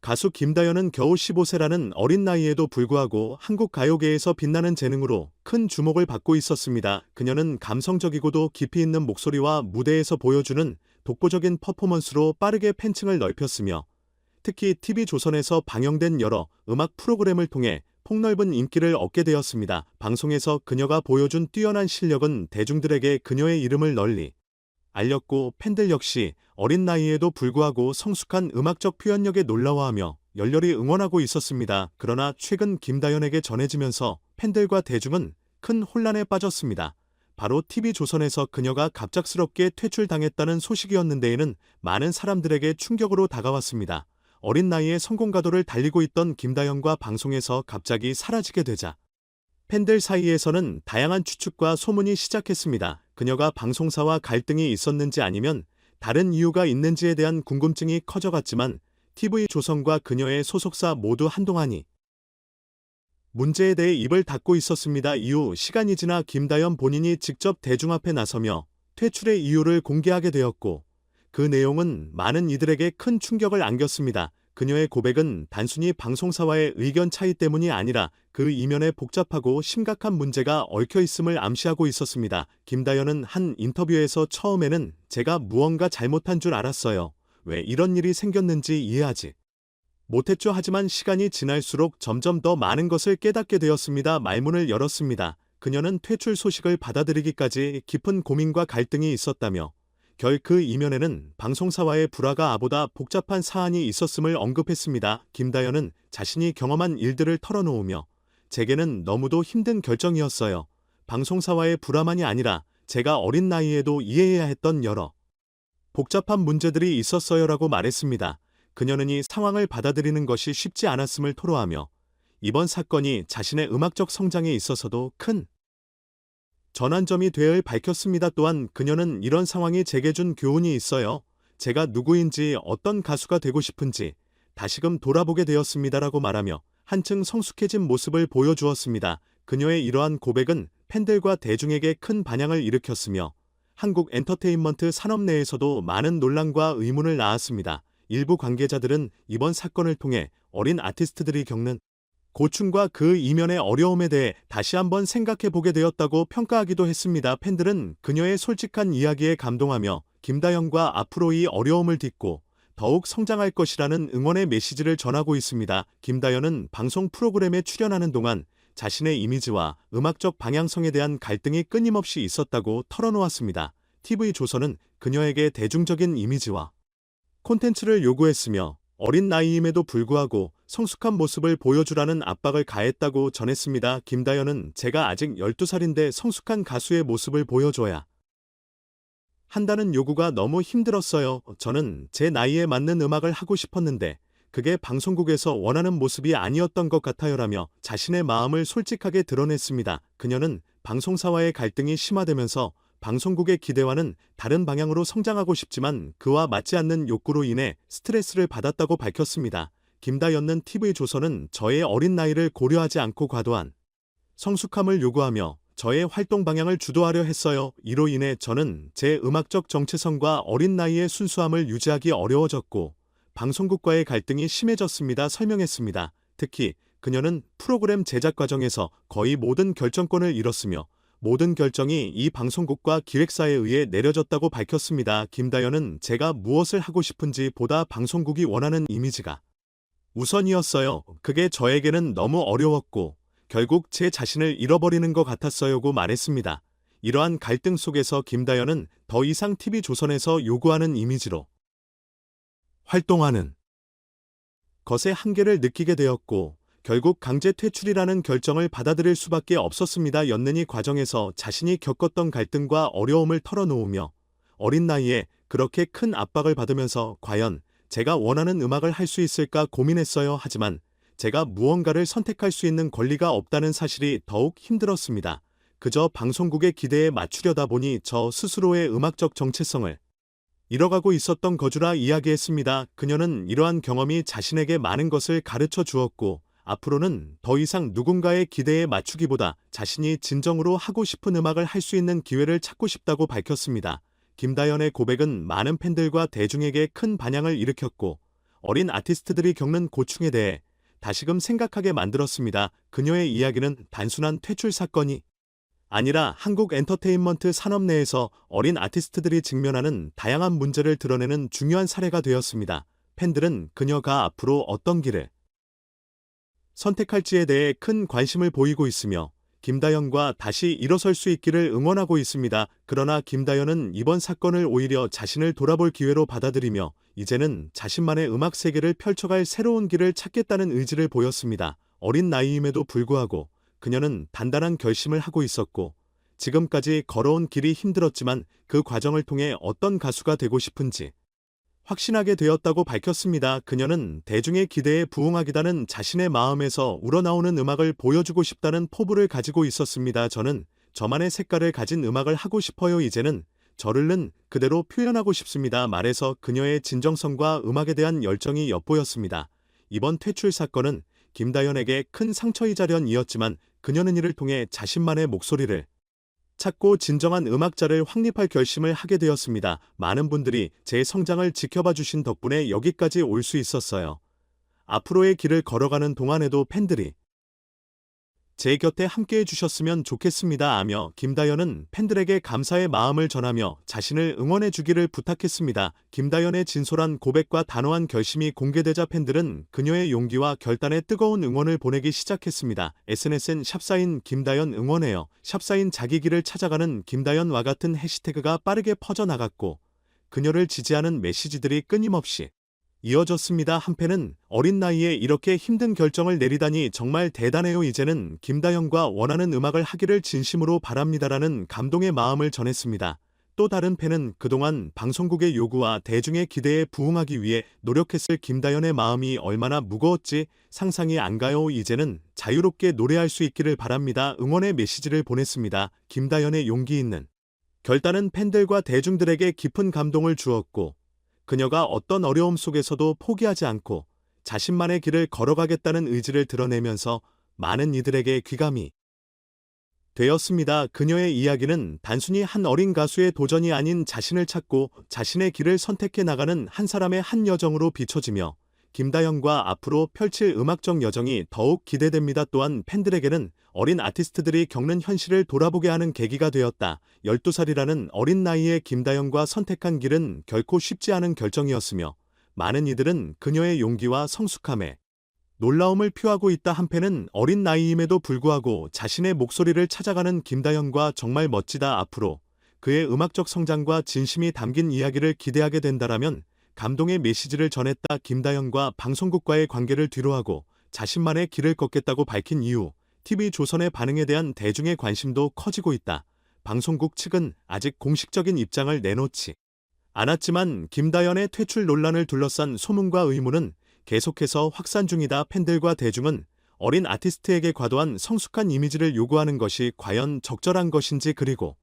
가수 김다연은 겨우 15세라는 어린 나이에도 불구하고 한국 가요계에서 빛나는 재능으로 큰 주목을 받고 있었습니다. 그녀는 감성적이고도 깊이 있는 목소리와 무대에서 보여주는 독보적인 퍼포먼스로 빠르게 팬층을 넓혔으며 특히 TV조선에서 방영된 여러 음악 프로그램을 통해 폭넓은 인기를 얻게 되었습니다. 방송에서 그녀가 보여준 뛰어난 실력은 대중들에게 그녀의 이름을 널리 알렸고 팬들 역시 어린 나이에도 불구하고 성숙한 음악적 표현력에 놀라워하며 열렬히 응원하고 있었습니다. 그러나 최근 김다연에게 전해지면서 팬들과 대중은 큰 혼란에 빠졌습니다. 바로 TV조선에서 그녀가 갑작스럽게 퇴출당했다는 소식이었는데에는 많은 사람들에게 충격으로 다가왔습니다. 어린 나이에 성공가도를 달리고 있던 김다연과 방송에서 갑자기 사라지게 되자 팬들 사이에서는 다양한 추측과 소문이 시작했습니다. 그녀가 방송사와 갈등이 있었는지 아니면 다른 이유가 있는지에 대한 궁금증이 커져갔지만 TV조선과 그녀의 소속사 모두 한동안이 문제에 대해 입을 닫고 있었습니다. 이후 시간이 지나 김다연 본인이 직접 대중 앞에 나서며 퇴출의 이유를 공개하게 되었고 그 내용은 많은 이들에게 큰 충격을 안겼습니다. 그녀의 고백은 단순히 방송사와의 의견 차이 때문이 아니라 그 이면에 복잡하고 심각한 문제가 얽혀 있음을 암시하고 있었습니다. 김다연은 한 인터뷰에서 처음에는 제가 무언가 잘못한 줄 알았어요. 왜 이런 일이 생겼는지 이해하지 못했죠. 하지만 시간이 지날수록 점점 더 많은 것을 깨닫게 되었습니다. 말문을 열었습니다. 그녀는 퇴출 소식을 받아들이기까지 깊은 고민과 갈등이 있었다며 결 그 이면에는 방송사와의 불화가 보다 복잡한 사안이 있었음을 언급했습니다. 김다연은 자신이 경험한 일들을 털어놓으며 제게는 너무도 힘든 결정이었어요. 방송사와의 불화만이 아니라 제가 어린 나이에도 이해해야 했던 여러 복잡한 문제들이 있었어요라고 말했습니다. 그녀는 이 상황을 받아들이는 것이 쉽지 않았음을 토로하며 이번 사건이 자신의 음악적 성장에 있어서도 큰 전환점이 되어야 밝혔습니다. 또한 그녀는 이런 상황이 제게 준 교훈이 있어요. 제가 누구인지 어떤 가수가 되고 싶은지 다시금 돌아보게 되었습니다라고 말하며 한층 성숙해진 모습을 보여주었습니다. 그녀의 이러한 고백은 팬들과 대중에게 큰 반향을 일으켰으며 한국 엔터테인먼트 산업 내에서도 많은 논란과 의문을 낳았습니다. 일부 관계자들은 이번 사건을 통해 어린 아티스트들이 겪는 고충과 그 이면의 어려움에 대해 다시 한번 생각해 보게 되었다고 평가하기도 했습니다. 팬들은 그녀의 솔직한 이야기에 감동하며 김다연과 앞으로 이 어려움을 딛고 더욱 성장할 것이라는 응원의 메시지를 전하고 있습니다. 김다연은 방송 프로그램에 출연하는 동안 자신의 이미지와 음악적 방향성에 대한 갈등이 끊임없이 있었다고 털어놓았습니다. TV조선은 그녀에게 대중적인 이미지와 콘텐츠를 요구했으며 어린 나이임에도 불구하고 성숙한 모습을 보여주라는 압박을 가했다고 전했습니다. 김다연은 제가 아직 12살인데 성숙한 가수의 모습을 보여줘야 한다는 요구가 너무 힘들었어요. 저는 제 나이에 맞는 음악을 하고 싶었는데 그게 방송국에서 원하는 모습이 아니었던 것 같아요라며 자신의 마음을 솔직하게 드러냈습니다. 그녀는 방송사와의 갈등이 심화되면서 방송국의 기대와는 다른 방향으로 성장하고 싶지만 그와 맞지 않는 욕구로 인해 스트레스를 받았다고 밝혔습니다. 김다연은 TV조선은 저의 어린 나이를 고려하지 않고 과도한 성숙함을 요구하며 저의 활동 방향을 주도하려 했어요. 이로 인해 저는 제 음악적 정체성과 어린 나이의 순수함을 유지하기 어려워졌고 방송국과의 갈등이 심해졌습니다. 설명했습니다. 특히 그녀는 프로그램 제작 과정에서 거의 모든 결정권을 잃었으며 모든 결정이 이 방송국과 기획사에 의해 내려졌다고 밝혔습니다. 김다연은 제가 무엇을 하고 싶은지 보다 방송국이 원하는 이미지가 우선이었어요. 그게 저에게는 너무 어려웠고 결국 제 자신을 잃어버리는 것 같았어요고 말했습니다. 이러한 갈등 속에서 김다연은 더 이상 TV조선에서 요구하는 이미지로 활동하는 것의 한계를 느끼게 되었고 결국 강제 퇴출이라는 결정을 받아들일 수밖에 없었습니다. 연는이 과정에서 자신이 겪었던 갈등과 어려움을 털어놓으며 어린 나이에 그렇게 큰 압박을 받으면서 과연 제가 원하는 음악을 할 수 있을까 고민했어요. 하지만 제가 무언가를 선택할 수 있는 권리가 없다는 사실이 더욱 힘들었습니다. 그저 방송국의 기대에 맞추려다 보니 저 스스로의 음악적 정체성을 잃어가고 있었던 거주라 이야기했습니다. 그녀는 이러한 경험이 자신에게 많은 것을 가르쳐 주었고 앞으로는 더 이상 누군가의 기대에 맞추기보다 자신이 진정으로 하고 싶은 음악을 할 수 있는 기회를 찾고 싶다고 밝혔습니다. 김다연의 고백은 많은 팬들과 대중에게 큰 반향을 일으켰고 어린 아티스트들이 겪는 고충에 대해 다시금 생각하게 만들었습니다. 그녀의 이야기는 단순한 퇴출 사건이 아니라 한국 엔터테인먼트 산업 내에서 어린 아티스트들이 직면하는 다양한 문제를 드러내는 중요한 사례가 되었습니다. 팬들은 그녀가 앞으로 어떤 길을 선택할지에 대해 큰 관심을 보이고 있으며 김다연과 다시 일어설 수 있기를 응원하고 있습니다. 그러나 김다연은 이번 사건을 오히려 자신을 돌아볼 기회로 받아들이며 이제는 자신만의 음악 세계를 펼쳐갈 새로운 길을 찾겠다는 의지를 보였습니다. 어린 나이임에도 불구하고 그녀는 단단한 결심을 하고 있었고 지금까지 걸어온 길이 힘들었지만 그 과정을 통해 어떤 가수가 되고 싶은지 확신하게 되었다고 밝혔습니다. 그녀는 대중의 기대에 부응하기다는 자신의 마음에서 우러나오는 음악을 보여주고 싶다는 포부를 가지고 있었습니다. 저는 저만의 색깔을 가진 음악을 하고 싶어요. 이제는 저를 그대로 표현하고 싶습니다. 말해서 그녀의 진정성과 음악에 대한 열정이 엿보였습니다. 이번 퇴출 사건은 김다연에게 큰 상처이자련이었지만 그녀는 이를 통해 자신만의 목소리를 찾고 진정한 음악자를 확립할 결심을 하게 되었습니다. 많은 분들이 제 성장을 지켜봐 주신 덕분에 여기까지 올 수 있었어요. 앞으로의 길을 걸어가는 동안에도 팬들이 제 곁에 함께해 주셨으면 좋겠습니다. 하며 김다연은 팬들에게 감사의 마음을 전하며 자신을 응원해 주기를 부탁했습니다. 김다연의 진솔한 고백과 단호한 결심이 공개되자 팬들은 그녀의 용기와 결단에 뜨거운 응원을 보내기 시작했습니다. SNS엔 샵사인 김다연 응원해요. 샵사인 자기 길을 찾아가는 김다연과 같은 해시태그가 빠르게 퍼져나갔고 그녀를 지지하는 메시지들이 끊임없이 이어졌습니다. 한편은 어린 나이에 이렇게 힘든 결정을 내리다니 정말 대단해요. 이제는 김다연과 원하는 음악을 하기를 진심으로 바랍니다라는 감동의 마음을 전했습니다. 또 다른 팬은 그동안 방송국의 요구와 대중의 기대에 부응하기 위해 노력했을 김다연의 마음이 얼마나 무거웠지 상상이 안 가요. 이제는 자유롭게 노래할 수 있기를 바랍니다. 응원의 메시지를 보냈습니다. 김다연의 용기 있는 결단은 팬들과 대중들에게 깊은 감동을 주었고 그녀가 어떤 어려움 속에서도 포기하지 않고 자신만의 길을 걸어가겠다는 의지를 드러내면서 많은 이들에게 귀감이 되었습니다. 그녀의 이야기는 단순히 한 어린 가수의 도전이 아닌 자신을 찾고 자신의 길을 선택해 나가는 한 사람의 한 여정으로 비춰지며 김다연과 앞으로 펼칠 음악적 여정이 더욱 기대됩니다. 또한 팬들에게는 어린 아티스트들이 겪는 현실을 돌아보게 하는 계기가 되었다. 12살이라는 어린 나이에 김다연과 선택한 길은 결코 쉽지 않은 결정이었으며 많은 이들은 그녀의 용기와 성숙함에 놀라움을 표하고 있다. 한편은 어린 나이임에도 불구하고 자신의 목소리를 찾아가는 김다연과 정말 멋지다. 앞으로 그의 음악적 성장과 진심이 담긴 이야기를 기대하게 된다라면 감동의 메시지를 전했다. 김다연과 방송국과의 관계를 뒤로하고 자신만의 길을 걷겠다고 밝힌 이후 TV조선의 반응에 대한 대중의 관심도 커지고 있다. 방송국 측은 아직 공식적인 입장을 내놓지 않았지만 김다연의 퇴출 논란을 둘러싼 소문과 의문은 계속해서 확산 중이다. 팬들과 대중은 어린 아티스트에게 과도한 성숙한 이미지를 요구하는 것이 과연 적절한 것인지 그리고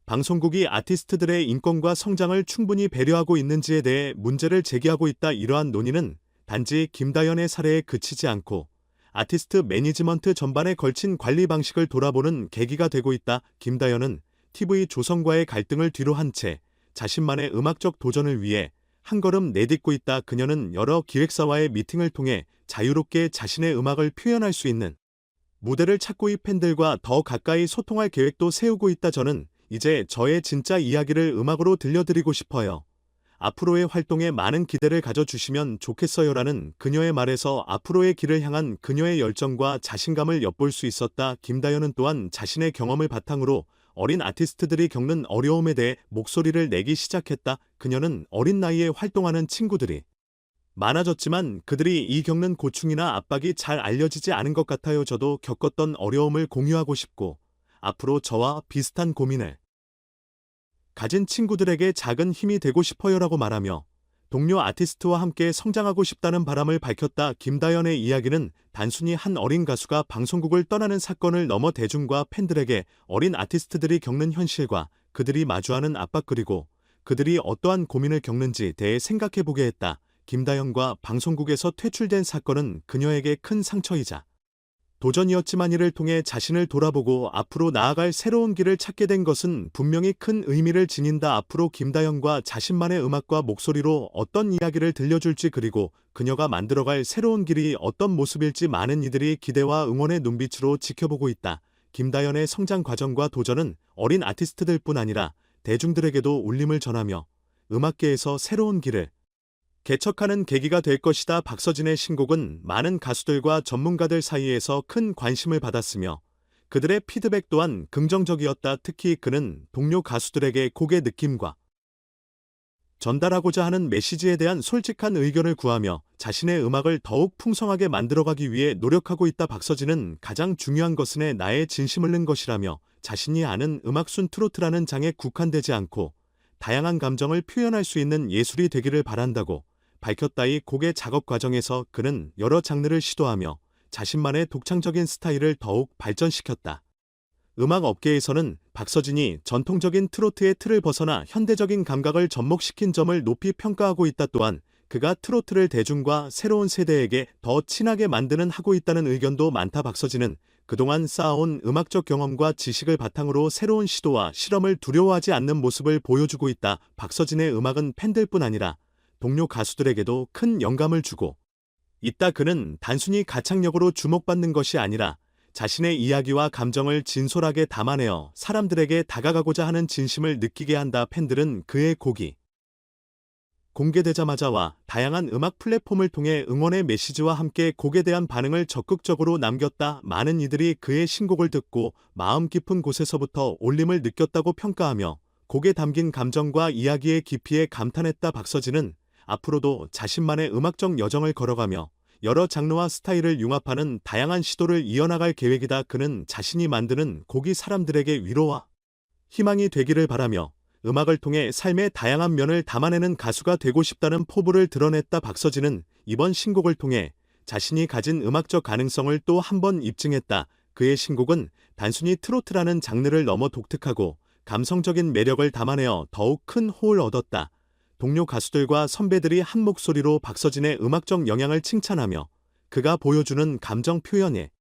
방송국이 아티스트들의 인권과 성장을 충분히 배려하고 있는지에 대해 문제를 제기하고 있다. 이러한 논의는 단지 김다연의 사례에 그치지 않고 아티스트 매니지먼트 전반에 걸친 관리 방식을 돌아보는 계기가 되고 있다. 김다연은 TV조선과의 갈등을 뒤로 한 채 자신만의 음악적 도전을 위해 한 걸음 내딛고 있다. 그녀는 여러 기획사와의 미팅을 통해 자유롭게 자신의 음악을 표현할 수 있는 무대를 찾고 이 팬들과 더 가까이 소통할 계획도 세우고 있다. 저는 이제 저의 진짜 이야기를 음악으로 들려드리고 싶어요. 앞으로의 활동에 많은 기대를 가져주시면 좋겠어요라는 그녀의 말에서 앞으로의 길을 향한 그녀의 열정과 자신감을 엿볼 수 있었다. 김다연은 또한 자신의 경험을 바탕으로 어린 아티스트들이 겪는 어려움에 대해 목소리를 내기 시작했다. 그녀는 어린 나이에 활동하는 친구들이 많아졌지만 그들이 이 겪는 고충이나 압박이 잘 알려지지 않은 것 같아요. 저도 겪었던 어려움을 공유하고 싶고 앞으로 저와 비슷한 고민을 가진 친구들에게 작은 힘이 되고 싶어요라고 말하며 동료 아티스트와 함께 성장하고 싶다는 바람을 밝혔다. 김다연의 이야기는 단순히 한 어린 가수가 방송국을 떠나는 사건을 넘어 대중과 팬들에게 어린 아티스트들이 겪는 현실과 그들이 마주하는 압박 그리고 그들이 어떠한 고민을 겪는지 대해 생각해보게 했다. 김다연과 방송국에서 퇴출된 사건은 그녀에게 큰 상처이자 도전이었지만 이를 통해 자신을 돌아보고 앞으로 나아갈 새로운 길을 찾게 된 것은 분명히 큰 의미를 지닌다. 앞으로 김다영과 자신만의 음악과 목소리로 어떤 이야기를 들려줄지, 그리고 그녀가 만들어갈 새로운 길이 어떤 모습일지 많은 이들이 기대와 응원의 눈빛으로 지켜보고 있다. 김다연의 성장 과정과 도전은 어린 아티스트들뿐 아니라 대중들에게도 울림을 전하며 음악계에서 새로운 길을 개척하는 계기가 될 것이다. 박서진의 신곡은 많은 가수들과 전문가들 사이에서 큰 관심을 받았으며 그들의 피드백 또한 긍정적이었다. 특히 그는 동료 가수들에게 곡의 느낌과 전달하고자 하는 메시지에 대한 솔직한 의견을 구하며 자신의 음악을 더욱 풍성하게 만들어가기 위해 노력하고 있다. 박서진은 가장 중요한 것은 나의 진심을 낸 것이라며 자신이 아는 음악순 트로트라는 장에 국한되지 않고 다양한 감정을 표현할 수 있는 예술이 되기를 바란다고 밝혔다. 이 곡의 작업 과정에서 그는 여러 장르를 시도하며 자신만의 독창적인 스타일을 더욱 발전시켰다. 음악 업계에서는 박서진이 전통적인 트로트의 틀을 벗어나 현대적인 감각을 접목시킨 점을 높이 평가하고 있다. 또한 그가 트로트를 대중과 새로운 세대에게 더 친하게 만드는 하고 있다는 의견도 많다. 박서진은 그동안 쌓아온 음악적 경험과 지식을 바탕으로 새로운 시도와 실험을 두려워하지 않는 모습을 보여주고 있다. 박서진의 음악은 팬들뿐 아니라 동료 가수들에게도 큰 영감을 주고 있다. 그는 단순히 가창력으로 주목받는 것이 아니라 자신의 이야기와 감정을 진솔하게 담아내어 사람들에게 다가가고자 하는 진심을 느끼게 한다. 팬들은 그의 곡이 공개되자마자와 다양한 음악 플랫폼을 통해 응원의 메시지와 함께 곡에 대한 반응을 적극적으로 남겼다. 많은 이들이 그의 신곡을 듣고 마음 깊은 곳에서부터 울림을 느꼈다고 평가하며 곡에 담긴 감정과 이야기의 깊이에 감탄했다. 박서진은 앞으로도 자신만의 음악적 여정을 걸어가며 여러 장르와 스타일을 융합하는 다양한 시도를 이어나갈 계획이다. 그는 자신이 만드는 곡이 사람들에게 위로와 희망이 되기를 바라며 음악을 통해 삶의 다양한 면을 담아내는 가수가 되고 싶다는 포부를 드러냈다. 박서진은 이번 신곡을 통해 자신이 가진 음악적 가능성을 또 한 번 입증했다. 그의 신곡은 단순히 트로트라는 장르를 넘어 독특하고 감성적인 매력을 담아내어 더욱 큰 호응을 얻었다. 동료 가수들과 선배들이 한 목소리로 박서진의 음악적 영향을 칭찬하며 그가 보여주는 감정 표현에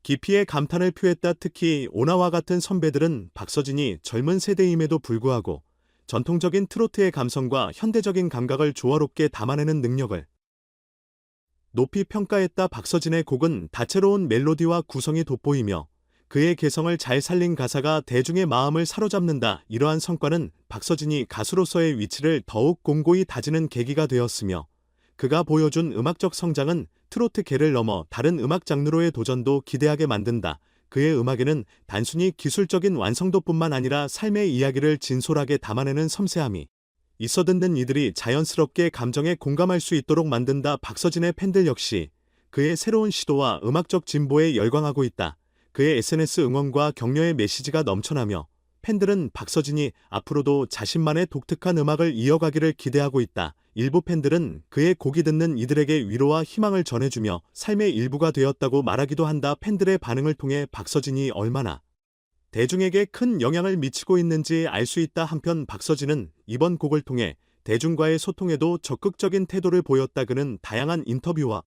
깊이의 감탄을 표했다. 특히 오나와 같은 선배들은 박서진이 젊은 세대임에도 불구하고 전통적인 트로트의 감성과 현대적인 감각을 조화롭게 담아내는 능력을 높이 평가했다. 박서진의 곡은 다채로운 멜로디와 구성이 돋보이며 그의 개성을 잘 살린 가사가 대중의 마음을 사로잡는다. 이러한 성과는 박서진이 가수로서의 위치를 더욱 공고히 다지는 계기가 되었으며 그가 보여준 음악적 성장은 트로트계를 넘어 다른 음악 장르로의 도전도 기대하게 만든다. 그의 음악에는 단순히 기술적인 완성도뿐만 아니라 삶의 이야기를 진솔하게 담아내는 섬세함이 있어 듣는 이들이 자연스럽게 감정에 공감할 수 있도록 만든다. 박서진의 팬들 역시 그의 새로운 시도와 음악적 진보에 열광하고 있다. 그의 SNS 응원과 격려의 메시지가 넘쳐나며 팬들은 박서진이 앞으로도 자신만의 독특한 음악을 이어가기를 기대하고 있다. 일부 팬들은 그의 곡이 듣는 이들에게 위로와 희망을 전해주며 삶의 일부가 되었다고 말하기도 한다. 팬들의 반응을 통해 박서진이 얼마나 대중에게 큰 영향을 미치고 있는지 알 수 있다. 한편 박서진은 이번 곡을 통해 대중과의 소통에도 적극적인 태도를 보였다. 그는 다양한 인터뷰와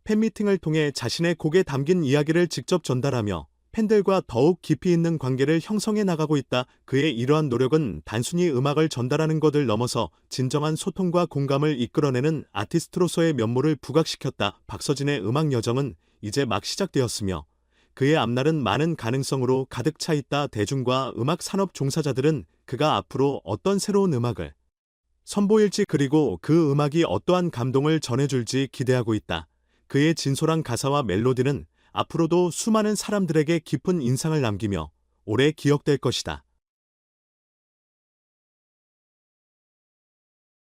팬미팅을 통해 자신의 곡에 담긴 이야기를 직접 전달하며 팬들과 더욱 깊이 있는 관계를 형성해 나가고 있다. 그의 이러한 노력은 단순히 음악을 전달하는 것을 넘어서 진정한 소통과 공감을 이끌어내는 아티스트로서의 면모를 부각시켰다. 박서진의 음악 여정은 이제 막 시작되었으며 그의 앞날은 많은 가능성으로 가득 차 있다. 대중과 음악 산업 종사자들은 그가 앞으로 어떤 새로운 음악을 선보일지, 그리고 그 음악이 어떠한 감동을 전해줄지 기대하고 있다. 그의 진솔한 가사와 멜로디는 앞으로도 수많은 사람들에게 깊은 인상을 남기며 오래 기억될 것이다.